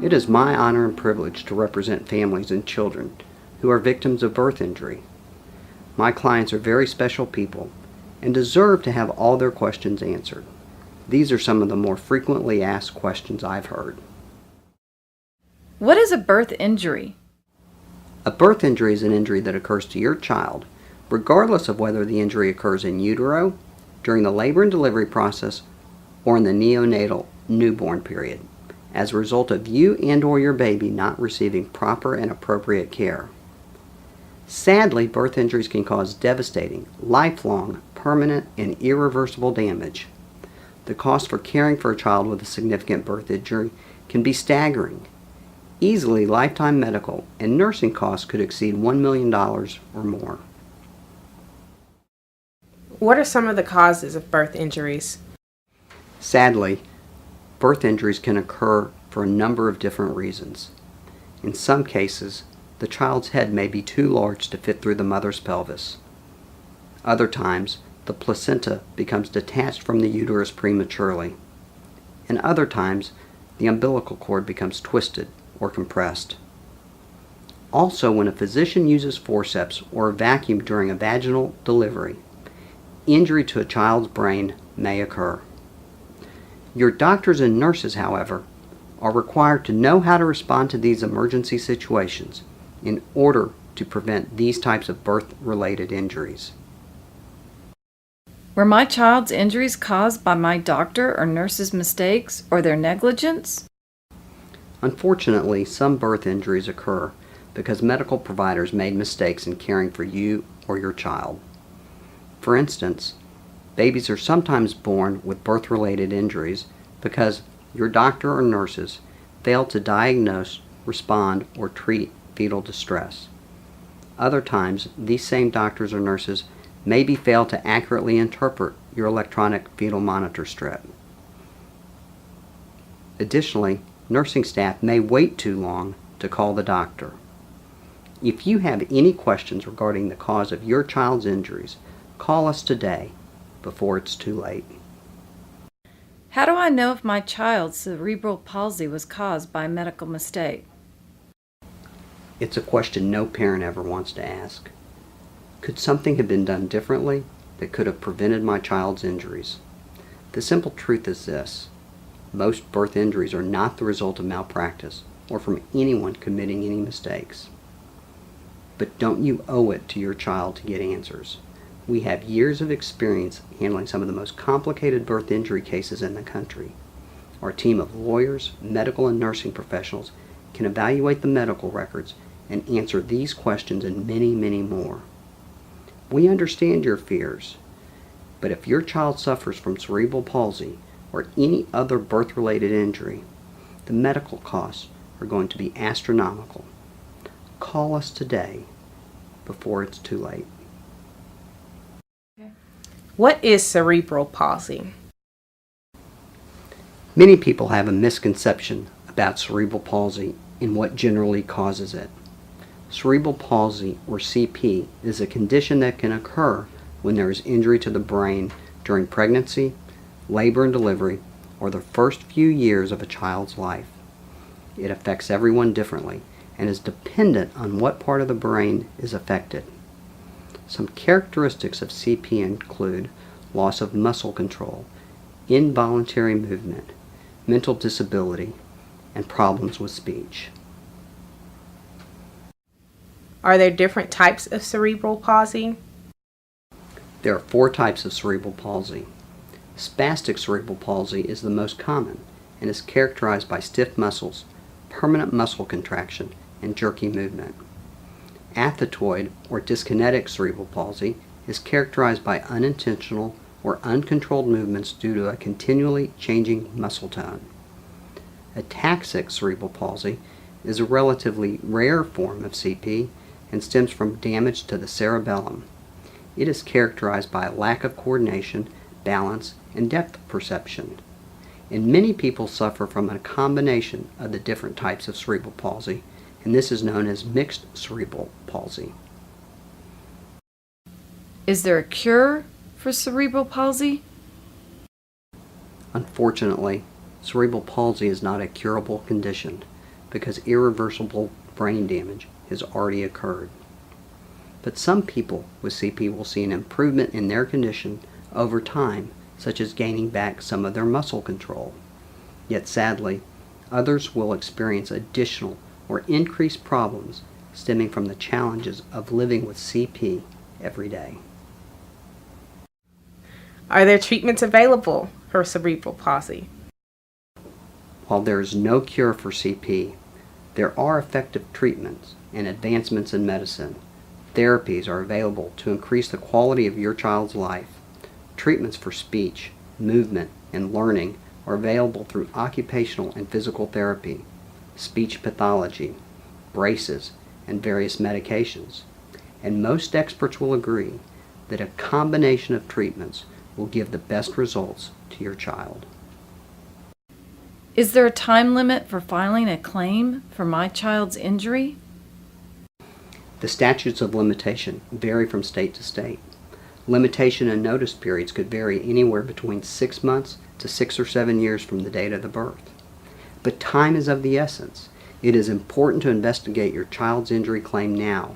It is my honor and privilege to represent families and children who are victims of birth injury. My clients are very special people and deserve to have all their questions answered. These are some of the more frequently asked questions I've heard. What is a birth injury? A birth injury is an injury that occurs to your child, regardless of whether the injury occurs in utero, during the labor and delivery process, or in the neonatal newborn period, as a result of you and/or your baby not receiving proper and appropriate care. Sadly, birth injuries can cause devastating, lifelong, permanent, and irreversible damage. The cost for caring for a child with a significant birth injury can be staggering. Easily, lifetime medical and nursing costs could exceed $1 million or more. What are some of the causes of birth injuries? Sadly, birth injuries can occur for a number of different reasons. In some cases, the child's head may be too large to fit through the mother's pelvis. Other times, the placenta becomes detached from the uterus prematurely. And other times, the umbilical cord becomes twisted or compressed. Also, when a physician uses forceps or a vacuum during a vaginal delivery, injury to a child's brain may occur. Your doctors and nurses, however, are required to know how to respond to these emergency situations in order to prevent these types of birth-related injuries. Were my child's injuries caused by my doctor or nurse's mistakes or their negligence? Unfortunately, some birth injuries occur because medical providers made mistakes in caring for you or your child. For instance, babies are sometimes born with birth-related injuries because your doctor or nurses failed to diagnose, respond, or treat fetal distress. Other times, these same doctors or nurses maybe fail to accurately interpret your electronic fetal monitor strip. Additionally, nursing staff may wait too long to call the doctor. If you have any questions regarding the cause of your child's injuries, call us today before it's too late. How do I know if my child's cerebral palsy was caused by a medical mistake? It's a question no parent ever wants to ask. Could something have been done differently that could have prevented my child's injuries? The simple truth is this: most birth injuries are not the result of malpractice or from anyone committing any mistakes. But don't you owe it to your child to get answers? We have years of experience handling some of the most complicated birth injury cases in the country. Our team of lawyers, medical and nursing professionals can evaluate the medical records and answer these questions and many, many more. We understand your fears, but if your child suffers from cerebral palsy or any other birth-related injury, the medical costs are going to be astronomical. Call us today before it's too late. What is cerebral palsy? Many people have a misconception about cerebral palsy and what generally causes it. Cerebral palsy, or CP, is a condition that can occur when there is injury to the brain during pregnancy, labor and delivery, or the first few years of a child's life. It affects everyone differently and is dependent on what part of the brain is affected. Some characteristics of CP include loss of muscle control, involuntary movement, mental disability, and problems with speech. Are there different types of cerebral palsy? There are 4 types of cerebral palsy. Spastic cerebral palsy is the most common and is characterized by stiff muscles, permanent muscle contraction, and jerky movement. Athetoid or dyskinetic cerebral palsy is characterized by unintentional or uncontrolled movements due to a continually changing muscle tone. Ataxic cerebral palsy is a relatively rare form of CP and stems from damage to the cerebellum. It is characterized by a lack of coordination, balance, and depth perception. And many people suffer from a combination of the different types of cerebral palsy, and this is known as mixed cerebral palsy. Is there a cure for cerebral palsy? Unfortunately, cerebral palsy is not a curable condition. because irreversible brain damage has already occurred. But some people with CP will see an improvement in their condition over time, such as gaining back some of their muscle control. Yet sadly, others will experience additional or increased problems stemming from the challenges of living with CP every day. Are there treatments available for cerebral palsy? While there is no cure for CP, there are effective treatments and advancements in medicine. Therapies are available to increase the quality of your child's life. Treatments for speech, movement, and learning are available through occupational and physical therapy, speech pathology, braces, and various medications. And most experts will agree that a combination of treatments will give the best results to your child. Is there a time limit for filing a claim for my child's injury? The statutes of limitation vary from state to state. Limitation and notice periods could vary anywhere between 6 months to 6 or 7 years from the date of the birth. But time is of the essence. It is important to investigate your child's injury claim now.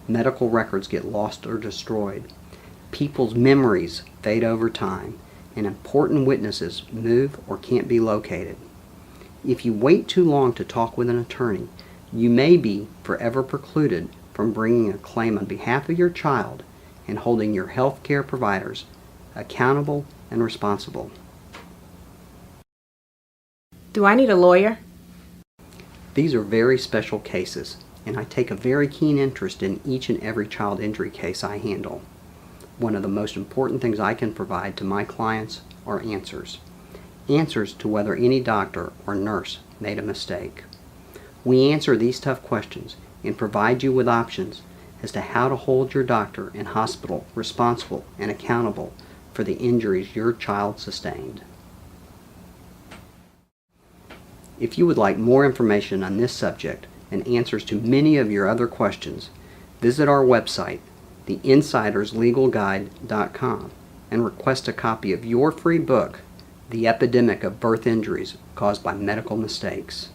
Medical records get lost or destroyed. People's memories fade over time, and important witnesses move or can't be located. If you wait too long to talk with an attorney, you may be forever precluded from bringing a claim on behalf of your child and holding your health care providers accountable and responsible. Do I need a lawyer? These are very special cases, and I take a very keen interest in each and every child injury case I handle. One of the most important things I can provide to my clients are answers. Answers to whether any doctor or nurse made a mistake. We answer these tough questions and provide you with options as to how to hold your doctor and hospital responsible and accountable for the injuries your child sustained. If you would like more information on this subject and answers to many of your other questions, visit our website, theinsiderslegalguide.com, and request a copy of your free book, The Epidemic of Birth Injuries Caused by Medical Mistakes.